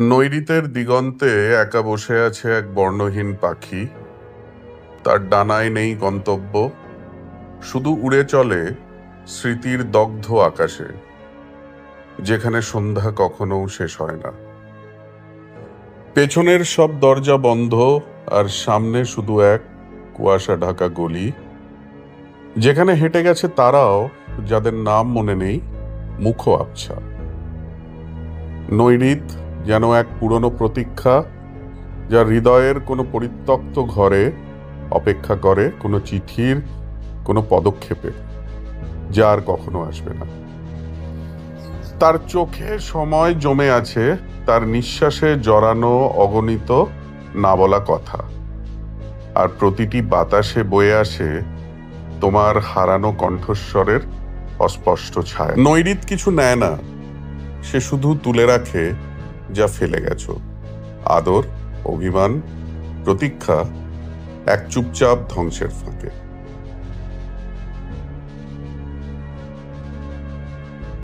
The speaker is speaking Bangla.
নৈঋতের দিগন্তে একা বসে আছে এক বর্ণহীন পাখি। তার ডানায় নেই গন্তব্য, শুধু উড়ে চলে স্মৃতির দগ্ধ আকাশে, যেখানে সন্ধ্যা কখনো শেষ হয় না। পেছনের সব দরজা বন্ধ, আর সামনে শুধু এক কুয়াশা ঢাকা গলি, যেখানে হেঁটে গেছে তারাও, যাদের নাম মনে নেই, মুখও আবছা। নৈঋত যেন এক পুরনো প্রতীক্ষা, যা হৃদয়ের কোনো পরিত্যক্ত ঘরে অপেক্ষা করে কোনো চিঠির, কোনো পদক্ষেপে, যা আর কখনো আসবে না। তার চোখে সময় জমে আছে, তার নিঃশ্বাসে জড়ানো অগণিত না বলা কথা, আর প্রতিটি বাতাসে বয়ে আসে তোমার হারানো কণ্ঠস্বরের অস্পষ্ট ছায়া। নৈঋত কিছু নেয় না, সে শুধু তুলে রাখে যা ফেলে গেছো। আদর, অভিমান, প্রতীক্ষা, এক চুপচাপ ধ্বংসের ফাঁকে।